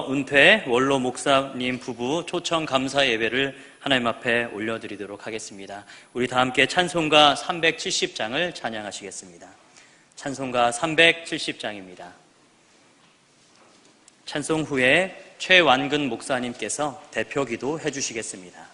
은퇴 원로 목사님 부부 초청 감사 예배를 하나님 앞에 올려드리도록 하겠습니다. 우리 다 함께 찬송가 370장을 찬양하시겠습니다. 찬송가 370장입니다. 찬송 후에 최완근 목사님께서 대표 기도 해주시겠습니다.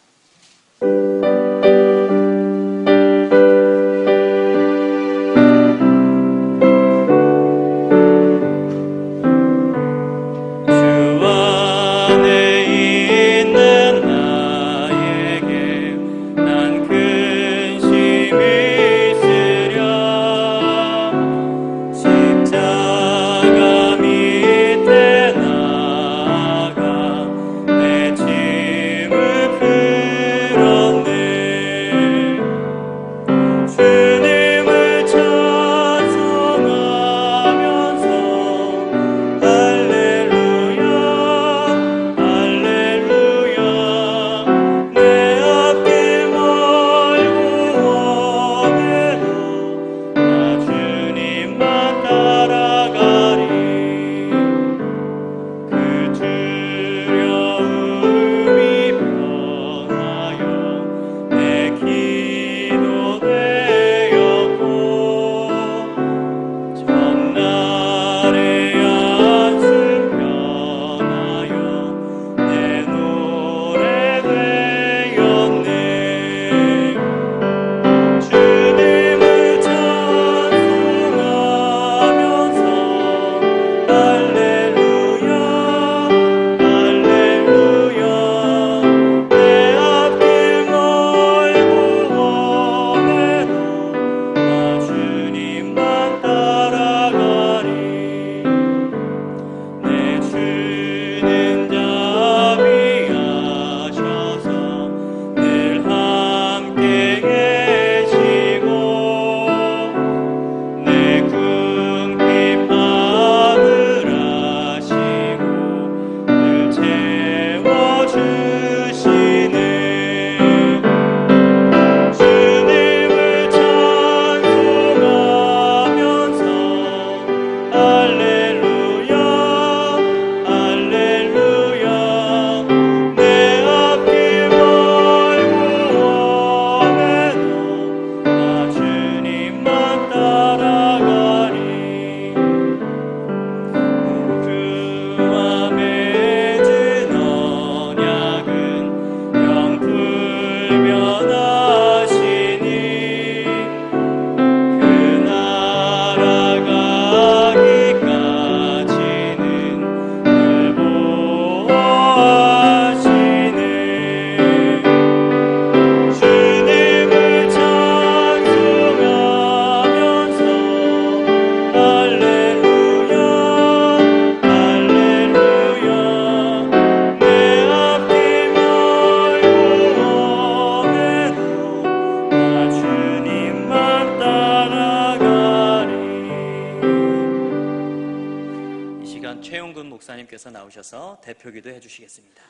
최용근 목사님께서 나오셔서 대표 기도 해주시겠습니다.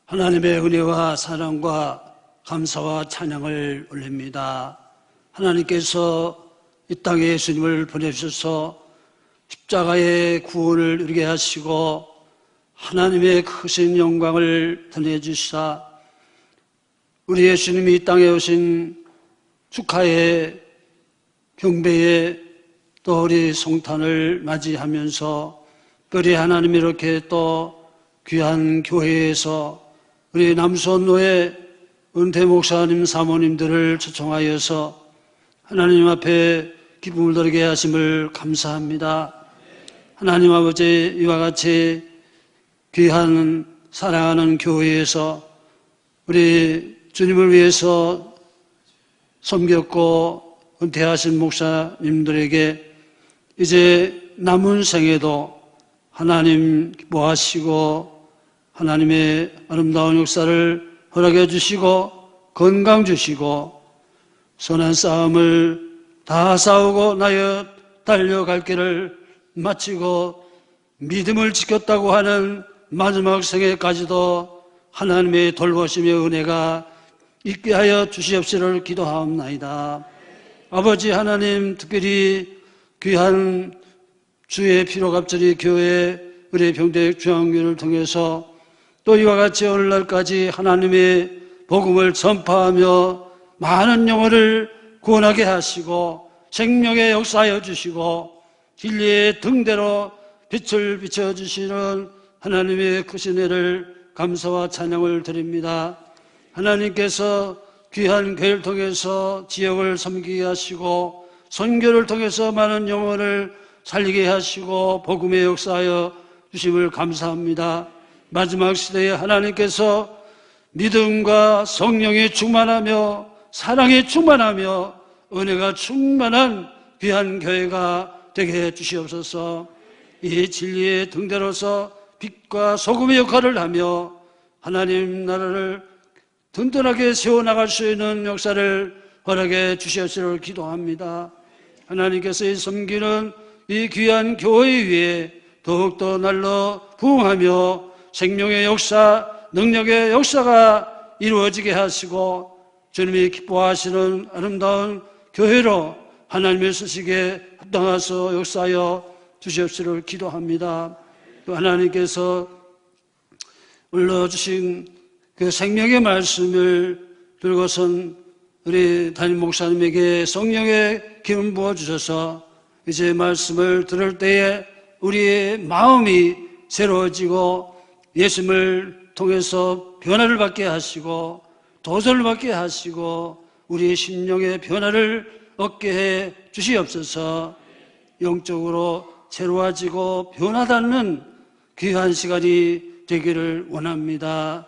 하나님의 은혜와 사랑과 감사와 찬양을 올립니다. 하나님께서 이 땅에 예수님을 보내주셔서 십자가의 구원을 이루게 하시고 하나님의 크신 영광을 드러내주시사 우리 예수님이 이 땅에 오신 축하의 경배에 또 우리 성탄을 맞이하면서 우리 하나님이 이렇게 또 귀한 교회에서 우리 남수원로의 은퇴 목사님 사모님들을 초청하여서 하나님 앞에 기쁨을 드리게 하심을 감사합니다. 하나님 아버지, 이와 같이 귀한 사랑하는 교회에서 우리 주님을 위해서 섬겼고 은퇴하신 목사님들에게 이제 남은 생에도 하나님 기뻐하시고 하나님의 아름다운 역사를 허락해 주시고 건강 주시고 선한 싸움을 다 싸우고 나여 달려갈 길을 마치고 믿음을 지켰다고 하는 마지막 생애까지도 하나님의 돌보심의 은혜가 있게 하여 주시옵시를 기도하옵나이다. 아버지 하나님, 특별히 귀한 주의 피로갑절이 교회 의뢰병대 중앙교회를 통해서 또 이와 같이 오늘날까지 하나님의 복음을 전파하며 많은 영혼을 구원하게 하시고 생명에 역사하여 주시고 진리의 등대로 빛을 비춰주시는 하나님의 크신 은혜를 감사와 찬양을 드립니다. 하나님께서 귀한 교회를 통해서 지역을 섬기게 하시고 선교를 통해서 많은 영혼을 살리게 하시고 복음의 역사하여 주심을 감사합니다. 마지막 시대에 하나님께서 믿음과 성령이 충만하며 사랑이 충만하며 은혜가 충만한 귀한 교회가 되게 해 주시옵소서. 이 진리의 등대로서 빛과 소금의 역할을 하며 하나님 나라를 든든하게 세워나갈 수 있는 역사를 허락해 주시옵시기를 기도합니다. 하나님께서 이 섬기는 이 귀한 교회 위에 더욱더 날로 부흥하며 생명의 역사, 능력의 역사가 이루어지게 하시고 주님이 기뻐하시는 아름다운 교회로 하나님의 쓰시기에 합당하서 역사하여 주시옵시기를 기도합니다. 또 하나님께서 올려주신 그 생명의 말씀을 들고선 우리 담임 목사님에게 성령의 기름 부어주셔서 이제 말씀을 들을 때에 우리의 마음이 새로워지고 예수님을 통해서 변화를 받게 하시고 도전을 받게 하시고 우리의 심령의 변화를 얻게 해 주시옵소서. 영적으로 새로워지고 변화받는 귀한 시간이 되기를 원합니다.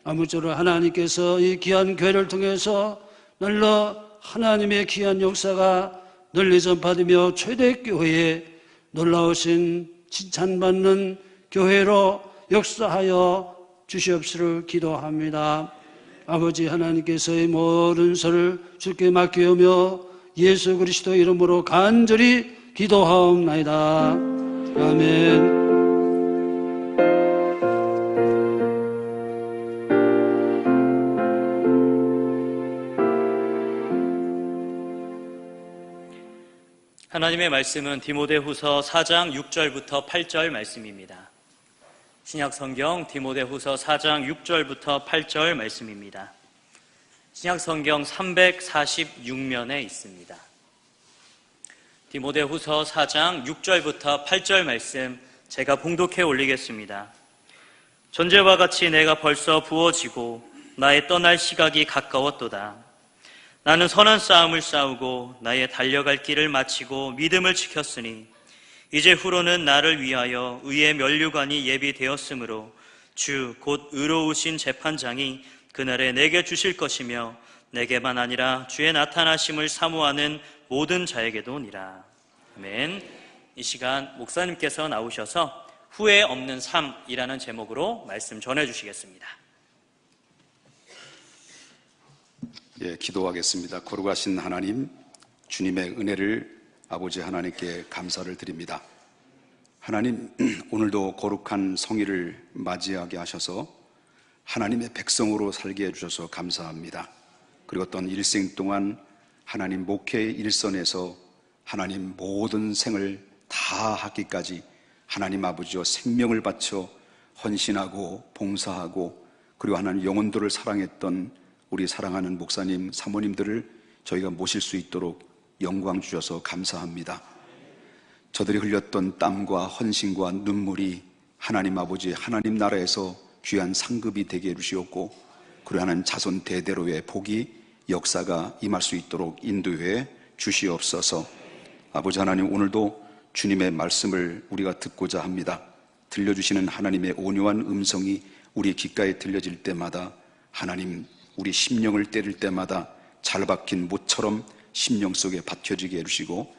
아무쪼록 하나님께서 이 귀한 교회를 통해서 날로 하나님의 귀한 역사가 널리 전파되며 초대교회에 놀라우신 칭찬받는 교회로 역사하여 주시옵시기를 기도합니다. 아버지 하나님께서의 모든 소를 주께 맡기오며 예수 그리스도 이름으로 간절히 기도하옵나이다. 아멘. 하나님의 말씀은 디모데후서 4장 6절부터 8절 말씀입니다. 신약성경 디모데후서 4장 6절부터 8절 말씀입니다. 신약성경 346면에 있습니다. 디모데후서 4장 6절부터 8절 말씀 제가 봉독해 올리겠습니다. 전제와 같이 내가 벌써 부어지고 나의 떠날 시각이 가까웠도다. 나는 선한 싸움을 싸우고 나의 달려갈 길을 마치고 믿음을 지켰으니 이제 후로는 나를 위하여 의의 면류관이 예비되었으므로 주 곧 의로우신 재판장이 그날에 내게 주실 것이며 내게만 아니라 주의 나타나심을 사모하는 모든 자에게도니라. 아멘. 이 시간 목사님께서 나오셔서 후회 없는 삶이라는 제목으로 말씀 전해주시겠습니다. 예, 기도하겠습니다. 거룩하신 하나님, 주님의 은혜를 아버지 하나님께 감사를 드립니다. 하나님, 오늘도 거룩한 성일을 맞이하게 하셔서 하나님의 백성으로 살게 해주셔서 감사합니다. 그리고 어떤 일생 동안 하나님 목회의 일선에서 하나님 모든 생을 다 하기까지 하나님 아버지와 생명을 바쳐 헌신하고 봉사하고 그리고 하나님 영혼들을 사랑했던 우리 사랑하는 목사님, 사모님들을 저희가 모실 수 있도록 영광 주셔서 감사합니다. 저들이 흘렸던 땀과 헌신과 눈물이 하나님 아버지 하나님 나라에서 귀한 상급이 되게 해주시옵고 그리고 하나님 자손 대대로의 복이 역사가 임할 수 있도록 인도해 주시옵소서. 아버지 하나님, 오늘도 주님의 말씀을 우리가 듣고자 합니다. 들려주시는 하나님의 온유한 음성이 우리 귓가에 들려질 때마다 하나님 우리 심령을 때릴 때마다 잘 박힌 못처럼 심령 속에 박혀지게 해주시고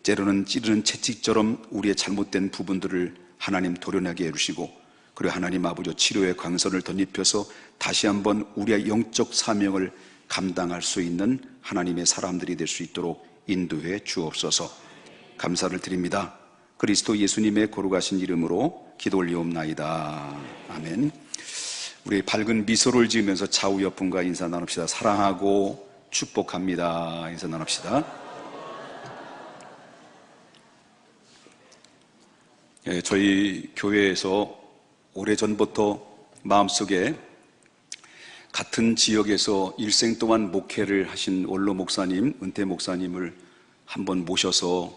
때로는 찌르는 채찍처럼 우리의 잘못된 부분들을 하나님 도려내게 해주시고 그리고 하나님 아버지 치료의 광선을 덧입혀서 다시 한번 우리의 영적 사명을 감당할 수 있는 하나님의 사람들이 될 수 있도록 인도해 주옵소서. 감사를 드립니다. 그리스도 예수님의 거룩하신 이름으로 기도 올리옵나이다. 아멘. 우리 밝은 미소를 지으면서 좌우 옆분과 인사 나눕시다. 사랑하고 축복합니다. 인사 나눕시다. 예, 저희 교회에서 오래전부터 마음속에 같은 지역에서 일생 동안 목회를 하신 원로 목사님, 은퇴 목사님을 한번 모셔서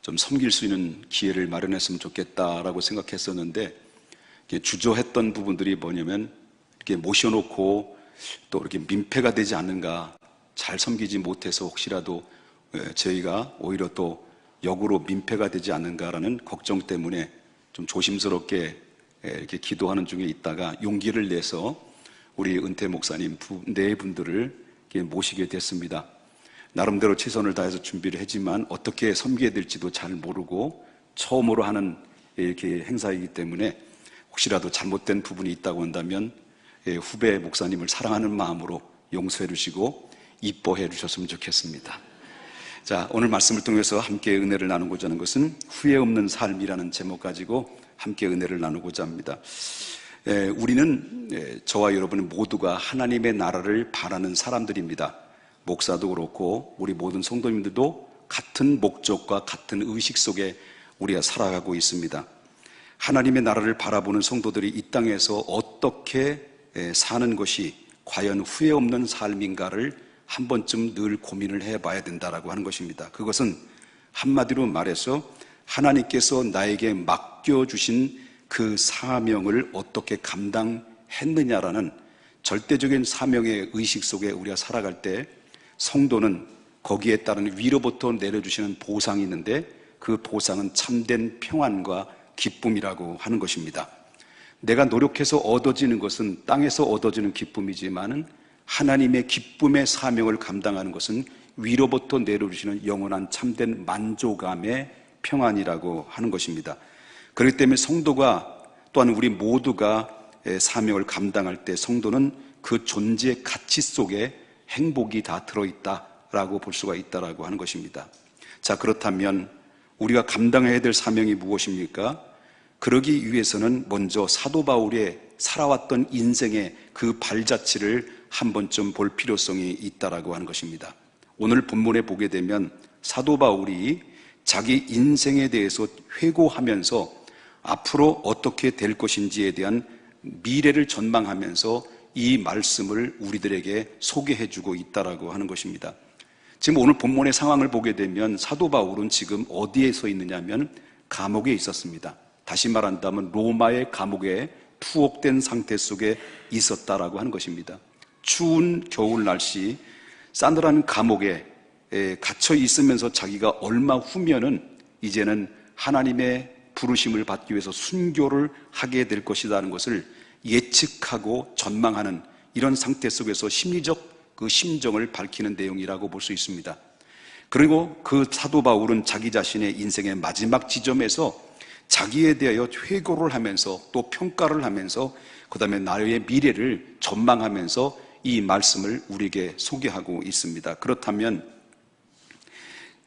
좀 섬길 수 있는 기회를 마련했으면 좋겠다라고 생각했었는데, 주저했던 부분들이 뭐냐면, 이렇게 모셔놓고 또 이렇게 민폐가 되지 않는가, 잘 섬기지 못해서 혹시라도 저희가 오히려 또 역으로 민폐가 되지 않는가라는 걱정 때문에 좀 조심스럽게 이렇게 기도하는 중에 있다가 용기를 내서 우리 은퇴 목사님 네 분들을 모시게 됐습니다. 나름대로 최선을 다해서 준비를 했지만 어떻게 섬겨야 될지도 잘 모르고 처음으로 하는 이렇게 행사이기 때문에 혹시라도 잘못된 부분이 있다고 한다면 후배 목사님을 사랑하는 마음으로 용서해 주시고 이뻐해 주셨으면 좋겠습니다. 자, 오늘 말씀을 통해서 함께 은혜를 나누고자 하는 것은 후회 없는 삶이라는 제목 가지고 함께 은혜를 나누고자 합니다. 우리는 저와 여러분 모두가 하나님의 나라를 바라는 사람들입니다. 목사도 그렇고 우리 모든 성도님들도 같은 목적과 같은 의식 속에 우리가 살아가고 있습니다. 하나님의 나라를 바라보는 성도들이 이 땅에서 어떻게 사는 것이 과연 후회 없는 삶인가를 한 번쯤 늘 고민을 해봐야 된다라고 하는 것입니다. 그것은 한마디로 말해서 하나님께서 나에게 맡겨주신 그 사명을 어떻게 감당했느냐라는 절대적인 사명의 의식 속에 우리가 살아갈 때 성도는 거기에 따른 위로부터 내려주시는 보상이 있는데 그 보상은 참된 평안과 기쁨이라고 하는 것입니다. 내가 노력해서 얻어지는 것은 땅에서 얻어지는 기쁨이지만은 하나님의 기쁨의 사명을 감당하는 것은 위로부터 내려주시는 영원한 참된 만족감의 평안이라고 하는 것입니다. 그렇기 때문에 성도가 또한 우리 모두가 사명을 감당할 때 성도는 그 존재의 가치 속에 행복이 다 들어있다라고 볼 수가 있다라고 하는 것입니다. 자, 그렇다면 우리가 감당해야 될 사명이 무엇입니까? 그러기 위해서는 먼저 사도 바울의 살아왔던 인생의 그 발자취를 한 번쯤 볼 필요성이 있다라고 하는 것입니다. 오늘 본문에 보게 되면 사도 바울이 자기 인생에 대해서 회고하면서 앞으로 어떻게 될 것인지에 대한 미래를 전망하면서 이 말씀을 우리들에게 소개해주고 있다라고 하는 것입니다. 지금 오늘 본문의 상황을 보게 되면 사도 바울은 지금 어디에 서 있느냐면 감옥에 있었습니다. 다시 말한다면 로마의 감옥에 투옥된 상태 속에 있었다라고 하는 것입니다. 추운 겨울 날씨 싸늘한 감옥에 갇혀 있으면서 자기가 얼마 후면은 이제는 하나님의 부르심을 받기 위해서 순교를 하게 될 것이라는 것을 예측하고 전망하는 이런 상태 속에서 심리적 그 심정을 밝히는 내용이라고 볼 수 있습니다. 그리고 그 사도 바울은 자기 자신의 인생의 마지막 지점에서 자기에 대하여 회고를 하면서 또 평가를 하면서 그 다음에 나의 미래를 전망하면서 이 말씀을 우리에게 소개하고 있습니다. 그렇다면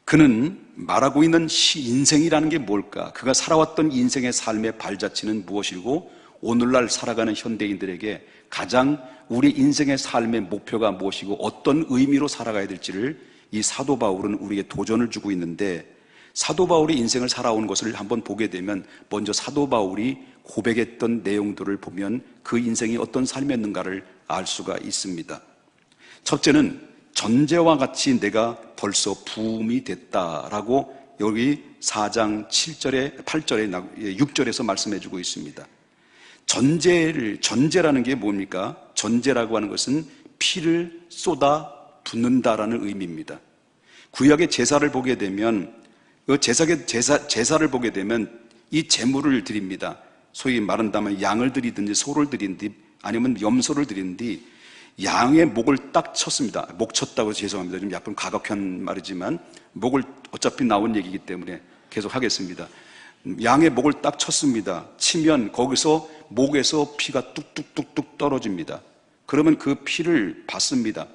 그는 말하고 있는 인생이라는 게 뭘까? 그가 살아왔던 인생의 삶의 발자취는 무엇이고 오늘날 살아가는 현대인들에게 가장 우리 인생의 삶의 목표가 무엇이고 어떤 의미로 살아가야 될지를 이 사도 바울은 우리에게 도전을 주고 있는데, 사도 바울이 인생을 살아온 것을 한번 보게 되면 먼저 사도 바울이 고백했던 내용들을 보면 그 인생이 어떤 삶이었는가를 알 수가 있습니다. 첫째는 전제와 같이 내가 벌써 부음이 됐다라고 여기 4장 7절에 8절에 6절에서 말씀해주고 있습니다. 전제라는 게 뭡니까? 전제라고 하는 것은 피를 쏟아 붓는다라는 의미입니다. 구약의 제사를 보게 되면 제사를 보게 되면 이 제물을 드립니다. 소위 말한다면 양을 드리든지 소를 드리든지 아니면 염소를 드리든지 양의 목을 딱 쳤습니다. 목 쳤다고 죄송합니다. 좀 약간 가격한 말이지만 목을 어차피 나온 얘기이기 때문에 계속 하겠습니다. 양의 목을 딱 쳤습니다. 치면 거기서 목에서 피가 뚝뚝뚝뚝 떨어집니다. 그러면 그 피를 받습니다.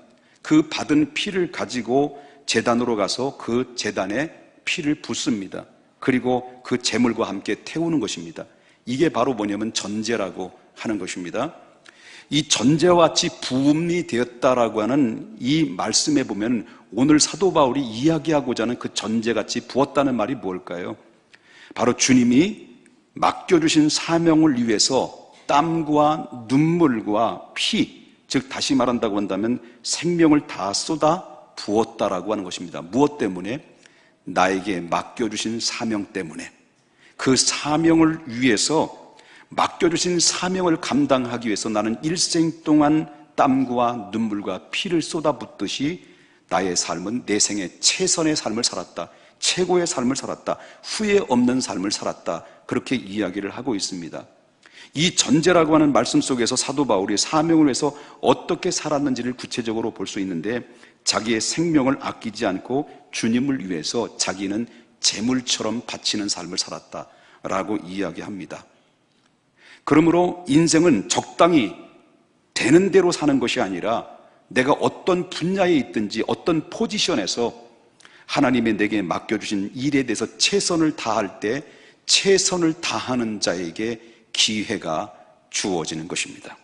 그 받은 피를 가지고 제단으로 가서 그 제단에 피를 붓습니다. 그리고 그 제물과 함께 태우는 것입니다. 이게 바로 뭐냐면 전제라고 하는 것입니다. 이 전제와 같이 부음이 되었다라고 하는 이 말씀에 보면 오늘 사도 바울이 이야기하고자 하는 그 전제같이 부었다는 말이 뭘까요? 바로 주님이 맡겨주신 사명을 위해서 땀과 눈물과 피, 즉 다시 말한다고 한다면 생명을 다 쏟아 부었다라고 하는 것입니다. 무엇 때문에? 나에게 맡겨주신 사명 때문에. 그 사명을 위해서, 맡겨주신 사명을 감당하기 위해서 나는 일생 동안 땀과 눈물과 피를 쏟아붓듯이 나의 삶은 내 생에 최선의 삶을 살았다, 최고의 삶을 살았다, 후회 없는 삶을 살았다, 그렇게 이야기를 하고 있습니다. 이 전제라고 하는 말씀 속에서 사도 바울이 사명을 위해서 어떻게 살았는지를 구체적으로 볼 수 있는데, 자기의 생명을 아끼지 않고 주님을 위해서 자기는 재물처럼 바치는 삶을 살았다라고 이야기합니다. 그러므로 인생은 적당히 되는 대로 사는 것이 아니라 내가 어떤 분야에 있든지 어떤 포지션에서 하나님의 내게 맡겨주신 일에 대해서 최선을 다할 때 최선을 다하는 자에게 기회가 주어지는 것입니다.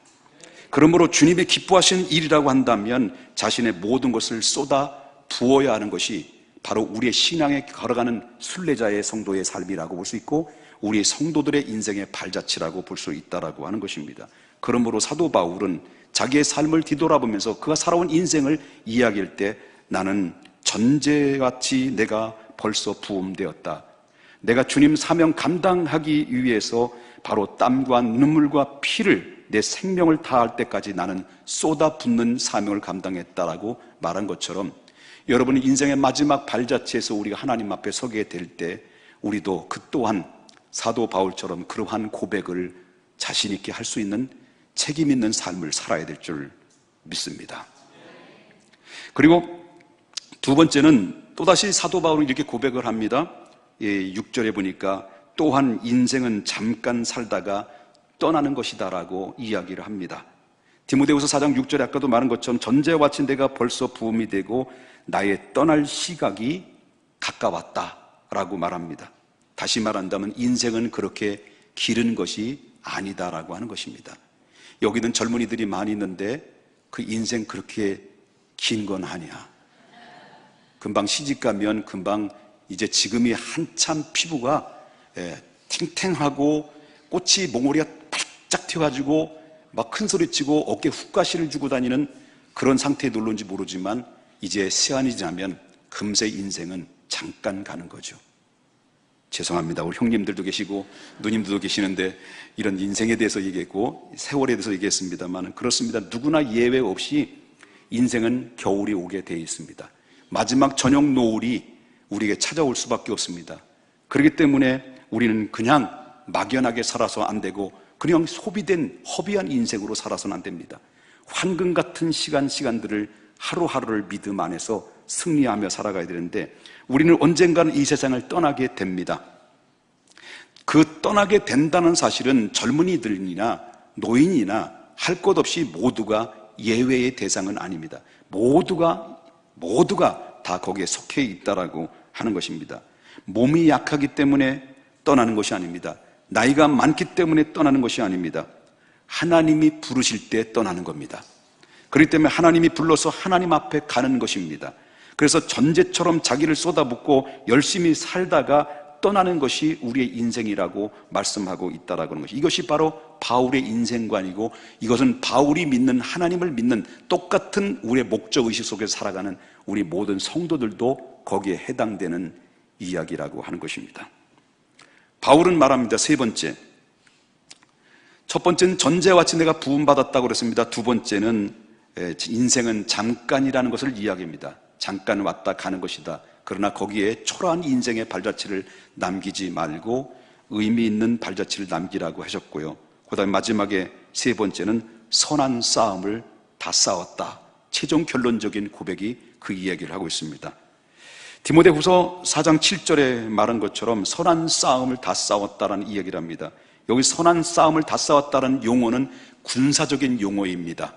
그러므로 주님이 기뻐하시는 일이라고 한다면 자신의 모든 것을 쏟아 부어야 하는 것이 바로 우리의 신앙에 걸어가는 순례자의 성도의 삶이라고 볼 수 있고, 우리 성도들의 인생의 발자취라고 볼 수 있다라고 하는 것입니다. 그러므로 사도 바울은 자기의 삶을 뒤돌아보면서 그가 살아온 인생을 이야기할 때 나는 전제같이 내가 벌써 부음되었다. 내가 주님 사명 감당하기 위해서 바로 땀과 눈물과 피를, 내 생명을 다할 때까지 나는 쏟아붓는 사명을 감당했다라고 말한 것처럼, 여러분이 인생의 마지막 발자취에서 우리가 하나님 앞에 서게 될 때 우리도 그 또한 사도 바울처럼 그러한 고백을 자신 있게 할 수 있는 책임 있는 삶을 살아야 될 줄 믿습니다. 그리고 두 번째는 또다시 사도 바울은 이렇게 고백을 합니다. 6절에 보니까 또한 인생은 잠깐 살다가 떠나는 것이다라고 이야기를 합니다. 디모데후서 4장 6절에 아까도 말한 것처럼 전제와 같이 내가 벌써 부음이 되고 나의 떠날 시각이 가까웠다라고 말합니다. 다시 말한다면 인생은 그렇게 길은 것이 아니다라고 하는 것입니다. 여기는 젊은이들이 많이 있는데 그 인생 그렇게 긴 건 아니야. 금방 시집가면 금방 이제 지금이 한참 피부가 탱탱하고 꽃이 몽우리가 바짝 튀어가지고 막 큰 소리치고 어깨 훅가시를 주고 다니는 그런 상태에 놀는지 모르지만 이제 시간이 지나면 금세 인생은 잠깐 가는 거죠. 죄송합니다. 우리 형님들도 계시고 누님들도 계시는데 이런 인생에 대해서 얘기했고 세월에 대해서 얘기했습니다만 그렇습니다. 누구나 예외 없이 인생은 겨울이 오게 되어 있습니다. 마지막 저녁 노을이 우리에게 찾아올 수밖에 없습니다. 그렇기 때문에 우리는 그냥 막연하게 살아서 안 되고 그냥 소비된 허비한 인생으로 살아서는 안 됩니다. 황금 같은 시간들을 하루하루를 믿음 안에서 승리하며 살아가야 되는데 우리는 언젠가는 이 세상을 떠나게 됩니다. 그 떠나게 된다는 사실은 젊은이들이나 노인이나 할 것 없이 모두가 예외의 대상은 아닙니다. 모두가 다 거기에 속해 있다라고 하는 것입니다. 몸이 약하기 때문에 떠나는 것이 아닙니다. 나이가 많기 때문에 떠나는 것이 아닙니다. 하나님이 부르실 때 떠나는 겁니다. 그렇기 때문에 하나님이 불러서 하나님 앞에 가는 것입니다. 그래서 전제처럼 자기를 쏟아붓고 열심히 살다가 떠나는 것이 우리의 인생이라고 말씀하고 있다라고 하는 것이, 이것이 바로 바울의 인생관이고 이것은 바울이 믿는 하나님을 믿는 똑같은 우리의 목적의식 속에서 살아가는 우리 모든 성도들도 거기에 해당되는 이야기라고 하는 것입니다. 바울은 말합니다. 세 번째, 첫 번째는 전제와 같이 내가 부음받았다고 그랬습니다. 두 번째는 인생은 잠깐이라는 것을 이야기합니다. 잠깐 왔다 가는 것이다. 그러나 거기에 초라한 인생의 발자취를 남기지 말고 의미 있는 발자취를 남기라고 하셨고요. 그 다음에 마지막에 세 번째는 선한 싸움을 다 싸웠다. 최종 결론적인 고백이 그 이야기를 하고 있습니다. 디모데후서 4장 7절에 말한 것처럼 선한 싸움을 다 싸웠다라는 이야기를 합니다. 여기 선한 싸움을 다 싸웠다는 용어는 군사적인 용어입니다.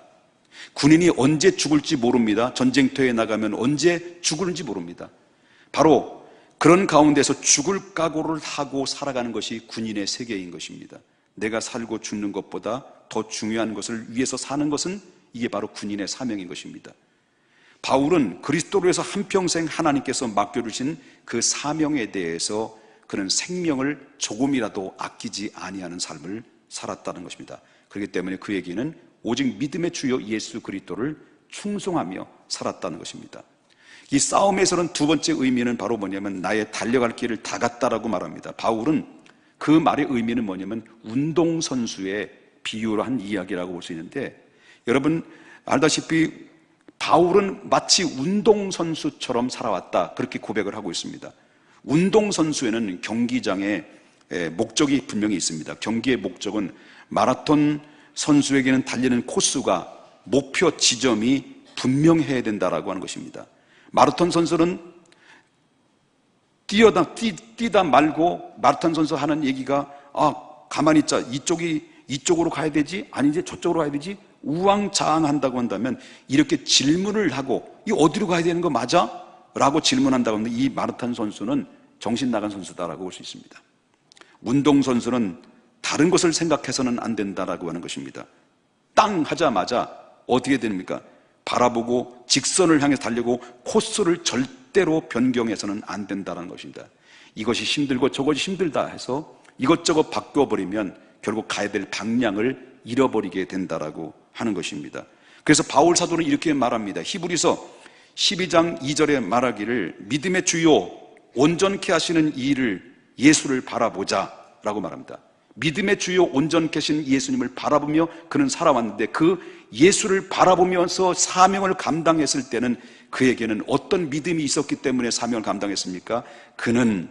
군인이 언제 죽을지 모릅니다. 전쟁터에 나가면 언제 죽을지 모릅니다. 바로 그런 가운데서 죽을 각오를 하고 살아가는 것이 군인의 세계인 것입니다. 내가 살고 죽는 것보다 더 중요한 것을 위해서 사는 것은 이게 바로 군인의 사명인 것입니다. 바울은 그리스도로 해서 한평생 하나님께서 맡겨주신 그 사명에 대해서 그는 생명을 조금이라도 아끼지 아니하는 삶을 살았다는 것입니다. 그렇기 때문에 그에게는 오직 믿음의 주여 예수 그리스도를 충성하며 살았다는 것입니다. 이 싸움에서는 두 번째 의미는 바로 뭐냐면 나의 달려갈 길을 다 갔다라고 말합니다. 바울은 그 말의 의미는 뭐냐면 운동선수의 비유로 한 이야기라고 볼 수 있는데, 여러분 알다시피 바울은 마치 운동선수처럼 살아왔다, 그렇게 고백을 하고 있습니다. 운동선수에는 경기장에 목적이 분명히 있습니다. 경기의 목적은 마라톤 선수에게는 달리는 코스가 목표 지점이 분명해야 된다라고 하는 것입니다. 마라톤 선수는 뛰다 말고 마라톤 선수 하는 얘기가 가만히 있자, 이쪽으로 가야 되지, 아니 이제 저쪽으로 가야 되지, 우왕좌왕한다고 한다면 이렇게 질문을 하고 이 어디로 가야 되는 거 맞아? 라고 질문한다고 하면 이 마라톤 선수는 정신 나간 선수다라고 볼 수 있습니다. 운동선수는 다른 것을 생각해서는 안 된다라고 하는 것입니다. 땅 하자마자 어떻게 됩니까? 바라보고 직선을 향해 달리고 코스를 절대로 변경해서는 안 된다는 것입니다. 이것이 힘들고 저것이 힘들다 해서 이것저것 바꿔버리면 결국 가야 될 방향을 잃어버리게 된다라고 하는 것입니다. 그래서 바울 사도는 이렇게 말합니다. 히브리서 12장 2절에 말하기를 믿음의 주요 온전케 하시는 이를 예수를 바라보자 라고 말합니다. 믿음의 주요 온전케 하신 예수님을 바라보며 그는 살아왔는데, 그 예수를 바라보면서 사명을 감당했을 때는 그에게는 어떤 믿음이 있었기 때문에 사명을 감당했습니까? 그는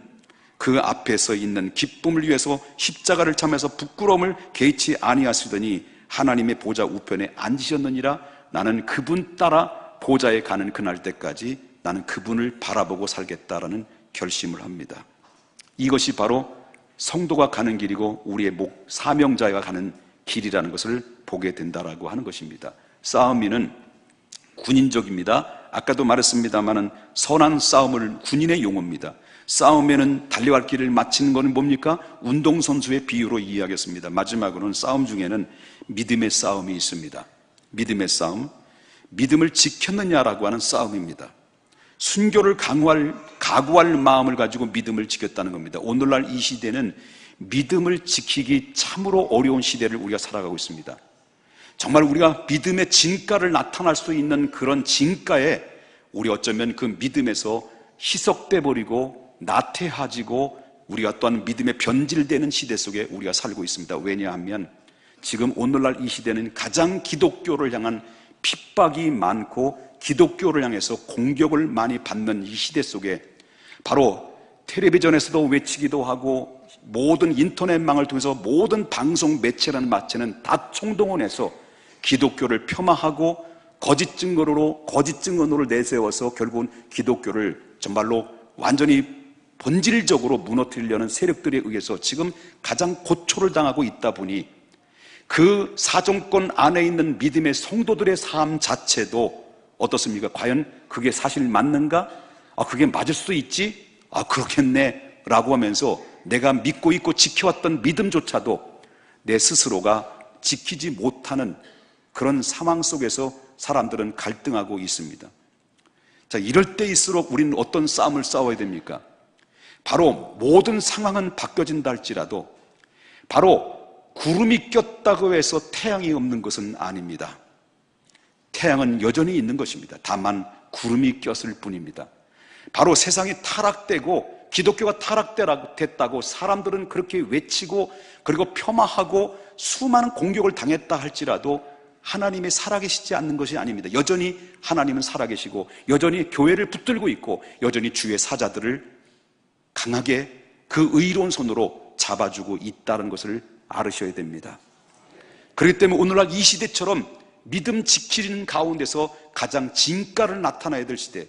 그 앞에서 있는 기쁨을 위해서 십자가를 참아서 부끄러움을 개의치 아니하시더니 하나님의 보좌 우편에 앉으셨느니라. 나는 그분 따라 보좌에 가는 그날 때까지 나는 그분을 바라보고 살겠다라는 결심을 합니다. 이것이 바로 성도가 가는 길이고 우리의 사명자가 가는 길이라는 것을 보게 된다라고 하는 것입니다. 싸움이는 군인적입니다. 아까도 말했습니다마는 선한 싸움을 군인의 용어입니다. 싸움에는 달려갈 길을 마치는 것은 뭡니까? 운동선수의 비유로 이해하겠습니다. 마지막으로는 싸움 중에는 믿음의 싸움이 있습니다. 믿음의 싸움, 믿음을 지켰느냐라고 하는 싸움입니다. 순교를 각오할 마음을 가지고 믿음을 지켰다는 겁니다. 오늘날 이 시대는 믿음을 지키기 참으로 어려운 시대를 우리가 살아가고 있습니다. 정말 우리가 믿음의 진가를 나타날 수 있는 그런 진가에 우리 어쩌면 그 믿음에서 희석돼 버리고 나태해지고 우리가 또한 믿음에 변질되는 시대 속에 우리가 살고 있습니다. 왜냐하면 지금 오늘날 이 시대는 가장 기독교를 향한 핍박이 많고 기독교를 향해서 공격을 많이 받는 이 시대 속에 바로 텔레비전에서도 외치기도 하고 모든 인터넷망을 통해서 모든 방송 매체라는 마체는 다 총동원해서 기독교를 폄하하고 거짓 증언으로 내세워서 결국은 기독교를 정말로 완전히 본질적으로 무너뜨리려는 세력들에 의해서 지금 가장 고초를 당하고 있다 보니 그 사정권 안에 있는 믿음의 성도들의 삶 자체도 어떻습니까? 과연 그게 사실 맞는가? 그게 맞을 수도 있지? 그렇겠네 라고 하면서 내가 믿고 있고 지켜왔던 믿음조차도 내 스스로가 지키지 못하는 그런 상황 속에서 사람들은 갈등하고 있습니다. 자, 이럴 때일수록 우리는 어떤 싸움을 싸워야 됩니까? 바로 모든 상황은 바뀌어진다 할지라도 바로 구름이 꼈다고 해서 태양이 없는 것은 아닙니다. 태양은 여전히 있는 것입니다. 다만 구름이 꼈을 뿐입니다. 바로 세상이 타락되고 기독교가 타락됐다고 사람들은 그렇게 외치고 그리고 폄하하고 수많은 공격을 당했다 할지라도 하나님이 살아계시지 않는 것이 아닙니다. 여전히 하나님은 살아계시고 여전히 교회를 붙들고 있고 여전히 주의 사자들을 강하게 그 의로운 손으로 잡아주고 있다는 것을 알으셔야 됩니다. 그렇기 때문에 오늘날 이 시대처럼 믿음 지키는 가운데서 가장 진가를 나타내야 될 시대,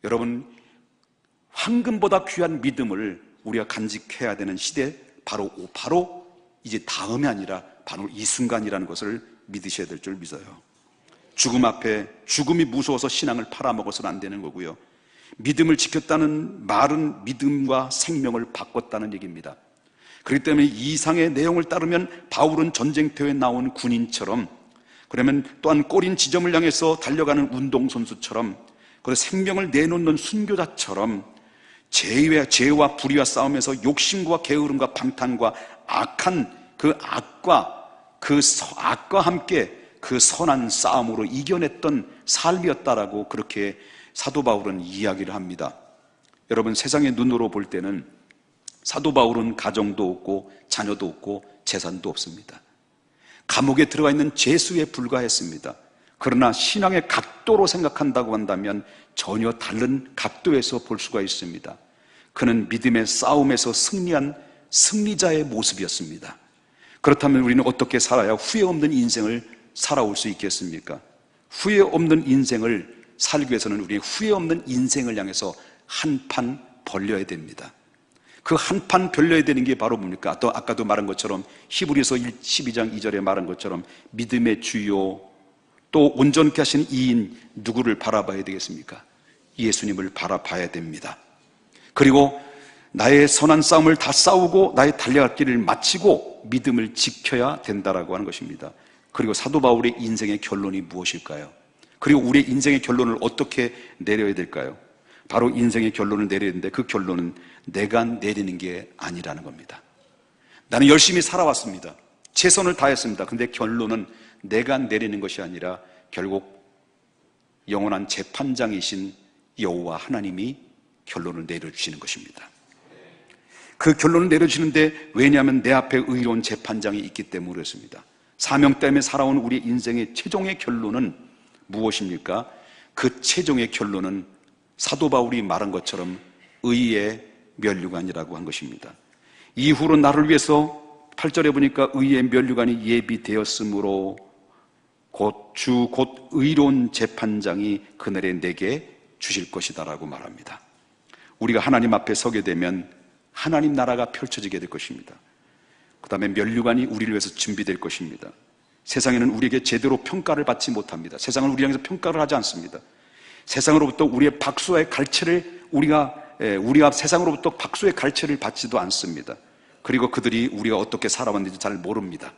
여러분 황금보다 귀한 믿음을 우리가 간직해야 되는 시대, 바로 이제 다음이 아니라 바로 이 순간이라는 것을 믿으셔야 될 줄 믿어요. 죽음 앞에 죽음이 무서워서 신앙을 팔아먹어서는 안 되는 거고요. 믿음을 지켰다는 말은 믿음과 생명을 바꿨다는 얘기입니다. 그렇기 때문에 이 이상의 내용을 따르면 바울은 전쟁터에 나온 군인처럼, 그러면 또한 꼬린 지점을 향해서 달려가는 운동선수처럼, 그리고 생명을 내놓는 순교자처럼 죄와 불의와 싸움에서 욕심과 게으름과 방탕과 악한 그 악과 함께 그 선한 싸움으로 이겨냈던 삶이었다라고 그렇게 사도 바울은 이야기를 합니다. 여러분, 세상의 눈으로 볼 때는 사도 바울은 가정도 없고 자녀도 없고 재산도 없습니다. 감옥에 들어가 있는 죄수에 불과했습니다. 그러나 신앙의 각도로 생각한다고 한다면 전혀 다른 각도에서 볼 수가 있습니다. 그는 믿음의 싸움에서 승리한 승리자의 모습이었습니다. 그렇다면 우리는 어떻게 살아야 후회 없는 인생을 살아올 수 있겠습니까? 후회 없는 인생을 살기 위해서는 우리 후회 없는 인생을 향해서 한 판 벌려야 됩니다. 그 한 판 벌려야 되는 게 바로 뭡니까? 아까도 말한 것처럼 히브리서 12장 2절에 말한 것처럼 믿음의 주요 또 온전케 하신 이인 누구를 바라봐야 되겠습니까? 예수님을 바라봐야 됩니다. 그리고 나의 선한 싸움을 다 싸우고 나의 달려갈 길을 마치고 믿음을 지켜야 된다라고 하는 것입니다. 그리고 사도 바울의 인생의 결론이 무엇일까요? 그리고 우리의 인생의 결론을 어떻게 내려야 될까요? 바로 인생의 결론을 내려야 되는데 그 결론은 내가 내리는 게 아니라는 겁니다. 나는 열심히 살아왔습니다. 최선을 다했습니다. 근데 결론은 내가 내리는 것이 아니라 결국 영원한 재판장이신 여호와 하나님이 결론을 내려주시는 것입니다. 그 결론을 내려주시는데 왜냐하면 내 앞에 의로운 재판장이 있기 때문에 그렇습니다. 사명 때문에 살아온 우리 인생의 최종의 결론은 무엇입니까? 그 최종의 결론은 사도 바울이 말한 것처럼 의의 면류관이라고 한 것입니다. 이후로 나를 위해서 8절에 보니까 의의 면류관이 예비되었으므로 곧 의로운 재판장이 그날에 내게 주실 것이다라고 말합니다. 우리가 하나님 앞에 서게 되면 하나님 나라가 펼쳐지게 될 것입니다. 그 다음에 면류관이 우리를 위해서 준비될 것입니다. 세상에는 우리에게 제대로 평가를 받지 못합니다. 세상은 우리를 향해서 평가를 하지 않습니다. 세상으로부터 우리의 박수의 갈채를 우리가 세상으로부터 박수의 갈채를 받지도 않습니다. 그리고 그들이 우리가 어떻게 살아왔는지 잘 모릅니다.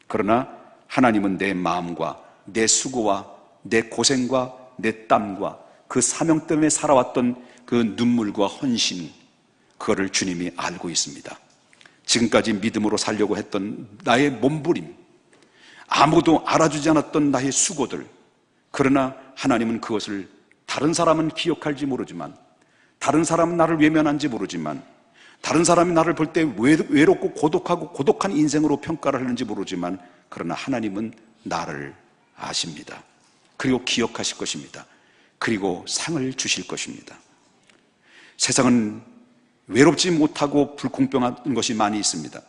그러나 하나님은 내 마음과 내 수고와 내 고생과 내 땀과 그 사명 때문에 살아왔던 그 눈물과 헌신, 그거를 주님이 알고 있습니다. 지금까지 믿음으로 살려고 했던 나의 몸부림, 아무도 알아주지 않았던 나의 수고들, 그러나 하나님은 그것을 다른 사람은 기억할지 모르지만, 다른 사람은 나를 외면한지 모르지만, 다른 사람이 나를 볼 때 외롭고 고독한 인생으로 평가를 하는지 모르지만, 그러나 하나님은 나를 아십니다. 그리고 기억하실 것입니다. 그리고 상을 주실 것입니다. 세상은 외롭지 못하고 불공평한 것이 많이 있습니다.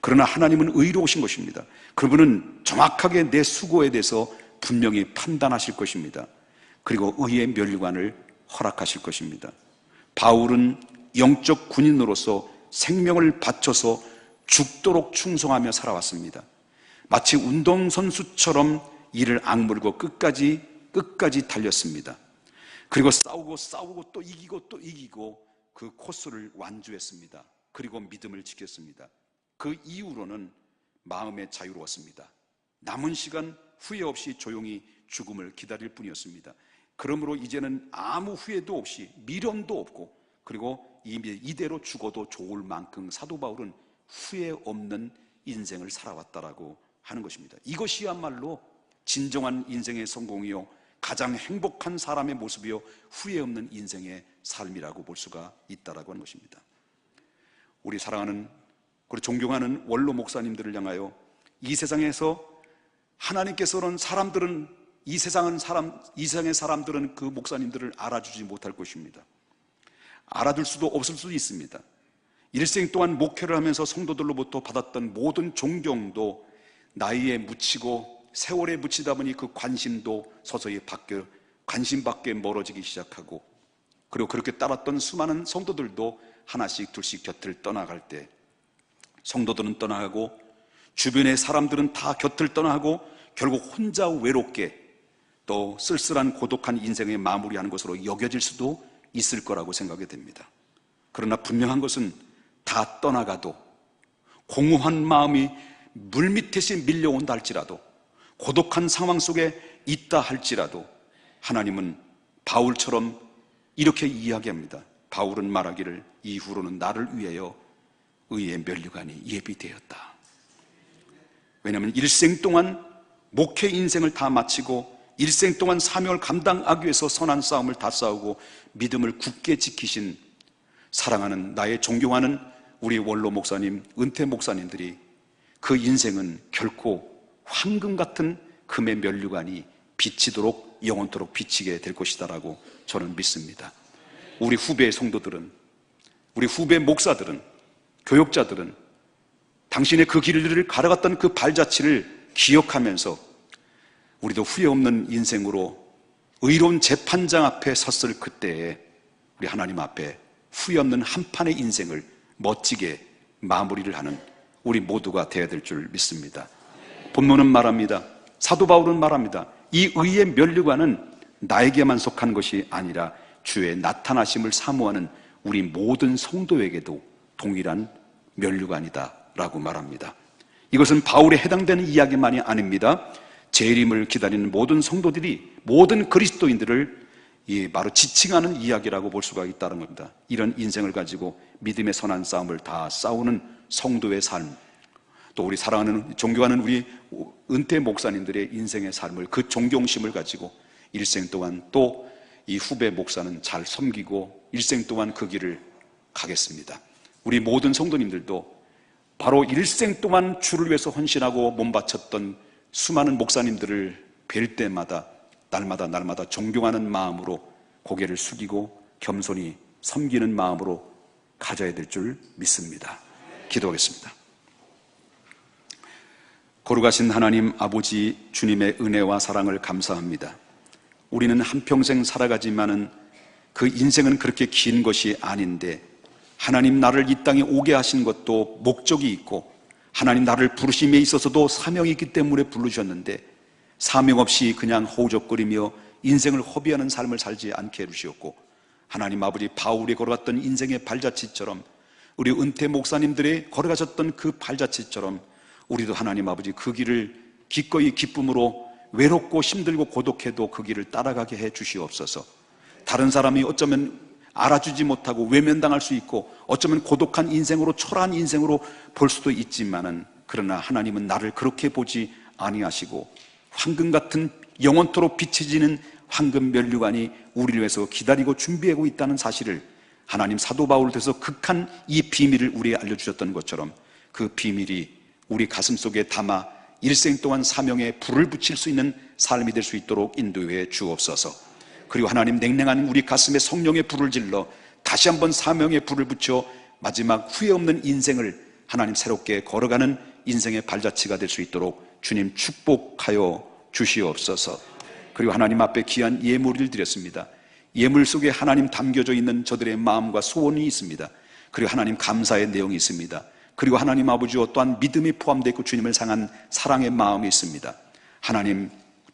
그러나 하나님은 의로우신 것입니다. 그분은 정확하게 내 수고에 대해서 분명히 판단하실 것입니다. 그리고 의의 면류관을 허락하실 것입니다. 바울은 영적 군인으로서 생명을 바쳐서 죽도록 충성하며 살아왔습니다. 마치 운동선수처럼 이를 악물고 끝까지 달렸습니다. 그리고 싸우고 또 이기고 그 코스를 완주했습니다. 그리고 믿음을 지켰습니다. 그 이후로는 마음에 자유로웠습니다. 남은 시간 후회 없이 조용히 죽음을 기다릴 뿐이었습니다. 그러므로 이제는 아무 후회도 없이 미련도 없고, 그리고 이대로 죽어도 좋을 만큼 사도 바울은 후회 없는 인생을 살아왔다라고 하는 것입니다. 이것이야말로 진정한 인생의 성공이요, 가장 행복한 사람의 모습이요, 후회 없는 인생의 삶이라고 볼 수가 있다라고 하는 것입니다. 우리 사랑하는, 그리고 존경하는 원로 목사님들을 향하여 이 세상에서 하나님께서는 이 세상의 사람들은 그 목사님들을 알아주지 못할 것입니다. 알아둘 수도 없을 수도 있습니다. 일생 동안 목회를 하면서 성도들로부터 받았던 모든 존경도 나이에 묻히고 세월에 묻히다 보니 그 관심도 서서히 관심 밖에 멀어지기 시작하고, 그리고 그렇게 따랐던 수많은 성도들도 하나씩 둘씩 곁을 떠나갈 때 성도들은 떠나가고 주변의 사람들은 다 곁을 떠나고 결국 혼자 외롭게 또 쓸쓸한 고독한 인생의 마무리하는 것으로 여겨질 수도 있을 거라고 생각이 됩니다. 그러나 분명한 것은 다 떠나가도 공허한 마음이 물밑에서 밀려온다 할지라도, 고독한 상황 속에 있다 할지라도 하나님은 바울처럼 이렇게 이야기합니다. 바울은 말하기를 이후로는 나를 위하여 의의 면류관이 예비되었다. 왜냐하면 일생 동안 목회 인생을 다 마치고 일생 동안 사명을 감당하기 위해서 선한 싸움을 다 싸우고 믿음을 굳게 지키신 사랑하는 나의 존경하는 우리 원로 목사님, 은퇴 목사님들이 그 인생은 결코 황금 같은 금의 면류관이 비치도록 영원토록 비치게 될 것이다라고 저는 믿습니다. 우리 후배 성도들은, 우리 후배 목사들은, 교역자들은 당신의 그 길을 걸어갔던 그 발자취를 기억하면서 우리도 후회 없는 인생으로 의로운 재판장 앞에 섰을 그때에 우리 하나님 앞에 후회 없는 한 판의 인생을 멋지게 마무리를 하는 우리 모두가 되어야 될 줄 믿습니다. 본문은 말합니다. 사도 바울은 말합니다. 이 의의 면류관은 나에게만 속한 것이 아니라 주의 나타나심을 사모하는 우리 모든 성도에게도 동일한 면류관이다 라고 말합니다. 이것은 바울에 해당되는 이야기만이 아닙니다. 재림을 기다리는 모든 성도들이, 모든 그리스도인들을 바로 지칭하는 이야기라고 볼 수가 있다는 겁니다. 이런 인생을 가지고 믿음의 선한 싸움을 다 싸우는 성도의 삶, 또 우리 사랑하는, 존경하는 우리 은퇴 목사님들의 인생의 삶을, 그 존경심을 가지고 일생 동안 또 이 후배 목사는 잘 섬기고 일생 동안 그 길을 가겠습니다. 우리 모든 성도님들도 바로 일생 동안 주를 위해서 헌신하고 몸 바쳤던 수많은 목사님들을 뵐 때마다 날마다 존경하는 마음으로 고개를 숙이고 겸손히 섬기는 마음으로 가져야 될 줄 믿습니다. 기도하겠습니다. 거룩하신 하나님 아버지, 주님의 은혜와 사랑을 감사합니다. 우리는 한평생 살아가지만은 그 인생은 그렇게 긴 것이 아닌데, 하나님 나를 이 땅에 오게 하신 것도 목적이 있고, 하나님 나를 부르심에 있어서도 사명이 있기 때문에 부르셨는데, 사명 없이 그냥 허우적거리며 인생을 허비하는 삶을 살지 않게 해주시었고, 하나님 아버지, 바울이 걸어갔던 인생의 발자취처럼, 우리 은퇴 목사님들이 걸어가셨던 그 발자취처럼 우리도 하나님 아버지 그 길을 기꺼이 기쁨으로 외롭고 힘들고 고독해도 그 길을 따라가게 해 주시옵소서. 다른 사람이 어쩌면 알아주지 못하고 외면당할 수 있고, 어쩌면 고독한 인생으로, 초라한 인생으로 볼 수도 있지만은, 그러나 하나님은 나를 그렇게 보지 아니하시고 황금 같은 영원토록 비춰지는 황금 면류관이 우리를 위해서 기다리고 준비하고 있다는 사실을 하나님 사도 바울을 통해서 극한 이 비밀을 우리에게 알려주셨던 것처럼 그 비밀이 우리 가슴 속에 담아 일생 동안 사명에 불을 붙일 수 있는 삶이 될 수 있도록 인도해 주옵소서. 그리고 하나님, 냉랭한 우리 가슴에 성령의 불을 질러 다시 한번 사명의 불을 붙여 마지막 후회 없는 인생을 하나님 새롭게 걸어가는 인생의 발자취가 될 수 있도록 주님 축복하여 주시옵소서. 그리고 하나님 앞에 귀한 예물을 드렸습니다. 예물 속에 하나님 담겨져 있는 저들의 마음과 소원이 있습니다. 그리고 하나님 감사의 내용이 있습니다. 그리고 하나님 아버지와 또한 믿음이 포함되어 있고 주님을 향한 사랑의 마음이 있습니다. 하나님,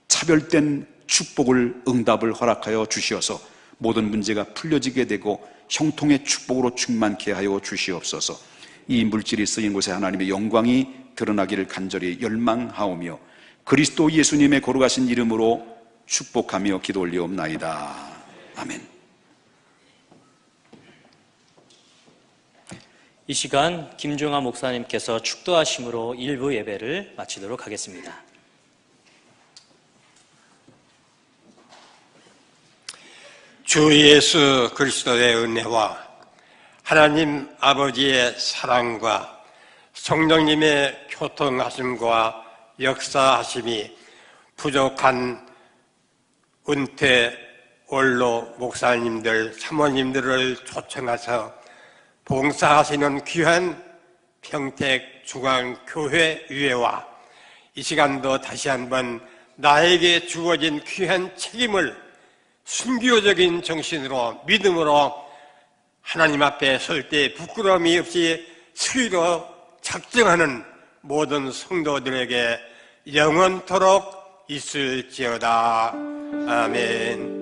차별된 축복을, 응답을 허락하여 주시어서 모든 문제가 풀려지게 되고 형통의 축복으로 충만케 하여 주시옵소서. 이 물질이 쓰인 곳에 하나님의 영광이 드러나기를 간절히 열망하오며 그리스도 예수님의 거룩하신 이름으로 축복하며 기도 올리옵나이다. 아멘. 이 시간 김종하 목사님께서 축도하심으로 일부 예배를 마치도록 하겠습니다. 주 예수 그리스도의 은혜와 하나님 아버지의 사랑과 성령님의 교통하심과 역사하심이 부족한 은퇴 원로 목사님들, 사모님들을 초청해서 봉사하시는 귀한 평택중앙교회의회와 이 시간도 다시 한번 나에게 주어진 귀한 책임을 순교적인 정신으로, 믿음으로 하나님 앞에 설 때 부끄러움이 없이 수위로 작정하는 모든 성도들에게 영원토록 있을지어다. 아멘.